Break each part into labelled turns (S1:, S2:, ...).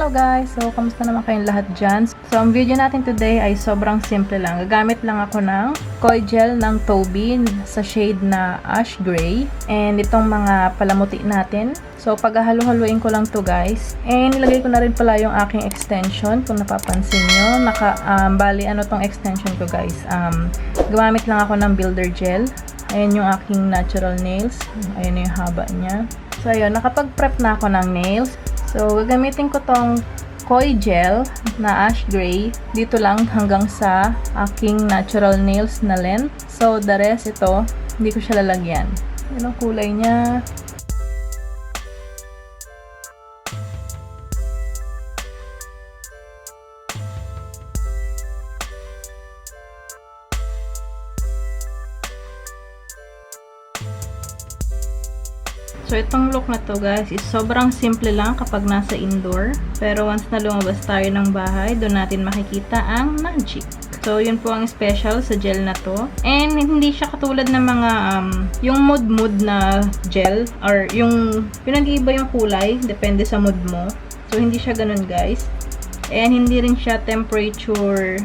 S1: Hello guys! So, kamusta naman kayong lahat dyan? So, ang video natin today ay sobrang simple lang. Gagamit lang ako ng koi gel ng Tobi sa shade na ash gray. And itong mga palamuti natin. So, paghahalo-haluin ko lang to guys. And nilagay ko na rin pala yung aking extension. Kung napapansin nyo, bali ano tong extension ko guys. Gumamit lang ako ng builder gel. Ayan yung aking natural nails. Ayan yung haba niya. So, ayun, nakapag-prep na ako ng nails. So, gagamitin ko tong koi gel na ash gray dito lang hanggang sa aking natural nails na length. So, the rest ito, hindi ko siya lalagyan. Yan ang kulay niya. So, itong look na to guys is sobrang simple lang kapag nasa indoor. Pero once na lumabas tayo ng bahay, doon natin makikita ang magic. So, yun po ang special sa gel na to. And hindi siya katulad ng mga yung mood na gel or yung nag-iiba yung kulay, depende sa mood mo. So, hindi siya ganun guys. And hindi rin siya temperature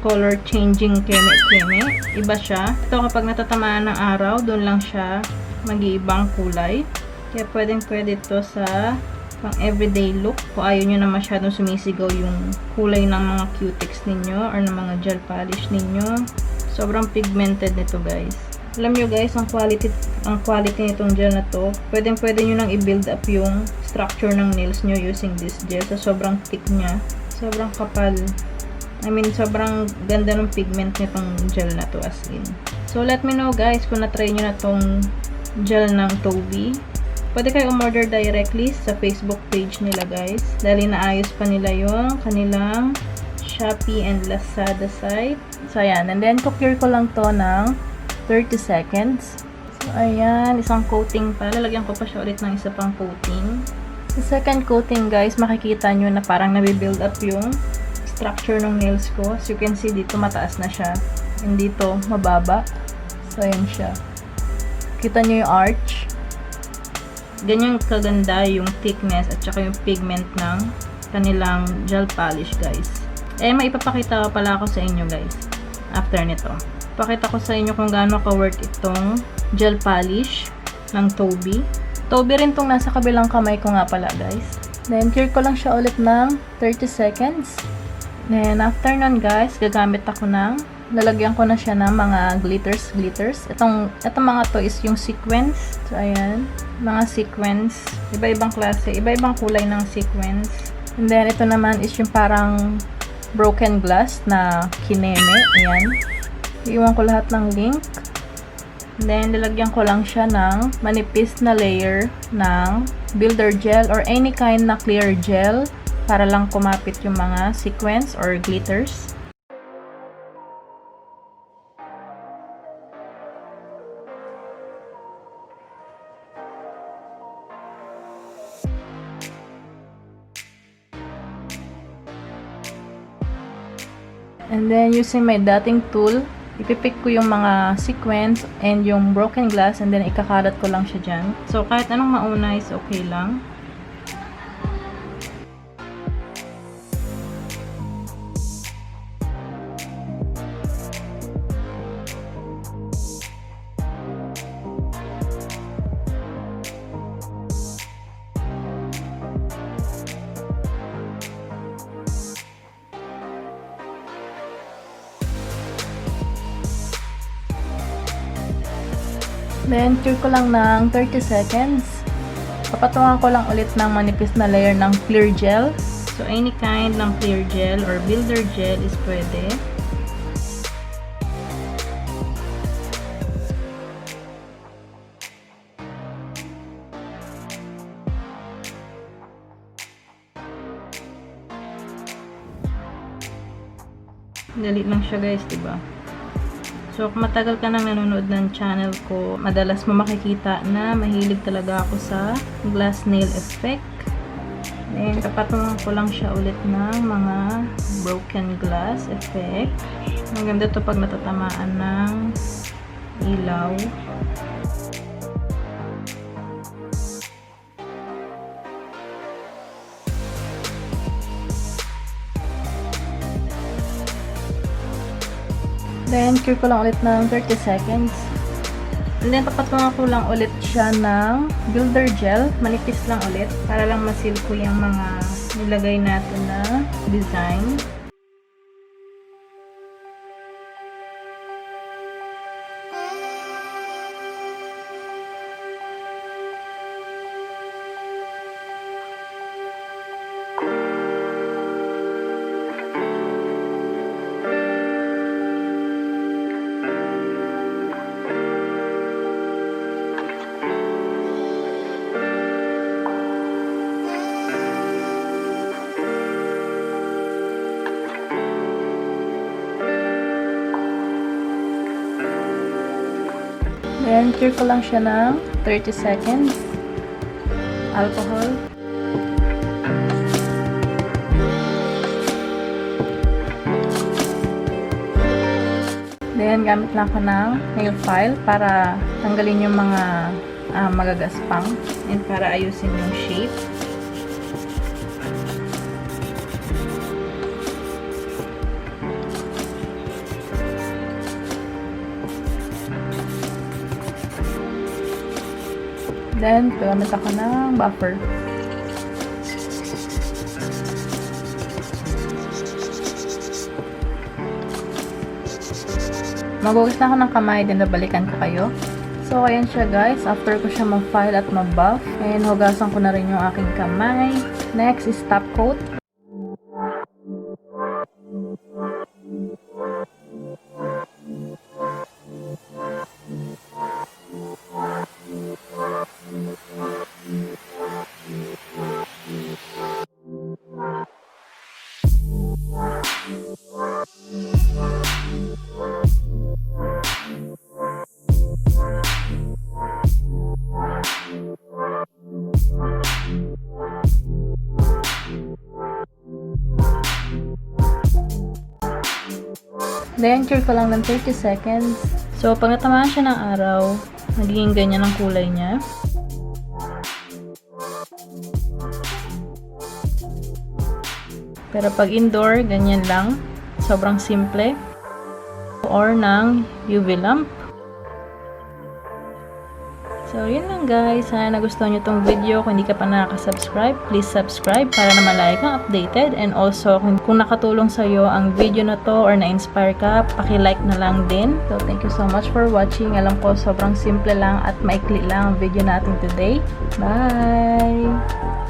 S1: color changing keme-keme. Iba siya. Ito kapag natatamaan ng araw, doon lang siya mag-iibang kulay. Kaya pwede ito sa pang everyday look. Kung ayaw nyo na masyadong sumisigaw yung kulay ng mga cutics ninyo or ng mga gel polish ninyo. Sobrang pigmented nito guys. Alam nyo guys, ang quality nitong gel na to, pwede nyo nang i-build up yung structure ng nails nyo using this gel. So, sobrang thick niya. Sobrang kapal. I mean, sobrang ganda ng pigment nitong gel na to as in. So, let me know guys kung na-try nyo na tong gel ng Tobi. Pwede kayo umorder directly sa Facebook page nila guys. Dahil naayos pa nila yung kanilang Shopee and Lazada site. So, ayan. And then, cure ko lang to ng 30 seconds. So, ayan. Isang coating pa. Lalagyan ko pa siya ulit ng isa pang coating. Sa second coating guys, makikita nyo na parang nabibuild up yung structure ng nails ko. As you can see, dito mataas na siya. And dito, mababa. So, ayan siya. Kita nyo yung arch. Ganyan kaganda yung thickness at saka yung pigment ng kanilang gel polish guys. May ipapakita pala ako sa inyo guys after nito. Pakita ko sa inyo kung gaano ka-worth itong gel polish ng Tobi. Tobi rin tong nasa kabilang kamay ko nga pala guys. Then cure ko lang siya ulit ng 30 seconds. Then after nun guys, gagamit ako ng lalagyan ko na siya ng mga glitters. Itong mga to is yung sequins. So, ayan. Mga sequins. Iba-ibang klase. Iba-ibang kulay ng sequins. And then, ito naman is yung parang broken glass na kineme. Ayan. Iiwan ko lahat ng link. And then, lalagyan ko lang siya ng manipis na layer ng builder gel or any kind na clear gel para lang kumapit yung mga sequins or glitters. And then, using my dotting tool, ipipick ko yung mga sequins and yung broken glass and then ikakalat ko lang siya dyan. So, kahit anong mauna is okay lang. Then, cure ko lang ng 30 seconds. Papatungan ko lang ulit ng manipis na layer ng clear gel. So, any kind ng clear gel or builder gel is pwede. Dali lang siya guys, diba? So, kung matagal ka nang nanonood ng channel ko, madalas mo makikita na mahilig talaga ako sa glass nail effect. Then, kapatungan ko lang siya ulit ng mga broken glass effect. Ang ganda to pag natatamaan ng ilaw. Then, cure ko lang ulit ng 30 seconds. And then, papatunan ko lang ulit siya ng builder gel. Manipis lang ulit para lang masil ko yung mga nilagay natin na design. Then, cure ko lang siya ng 30 seconds. Alcohol. Then, gamit lang ko ng nail file para tanggalin yung mga magagaspang and para ayusin yung shape. Then, gamit ako ng buffer. Magugas na ako ng kamay, din nabalikan ko kayo. So, ayan siya guys. After ko siya ma-file at ma-buff. And hugasan ko na rin yung aking kamay. Next is top coat. Then, cure ko lang ng 30 seconds. So, pag natamaan siya ng araw, magiging ganyan ang kulay niya. Pero pag indoor, ganyan lang. Sobrang simple. Or ng UV lamp. So, yun lang guys. Sana nagustuhan nyo tong video. Kung hindi ka pa nakaka-subscribe, please subscribe para naman lagi kang updated. And also, kung nakatulong sa'yo ang video na to or na-inspire ka, paki-like na lang din. So, thank you so much for watching. Alam ko, sobrang simple lang at maikli lang ang video natin today. Bye!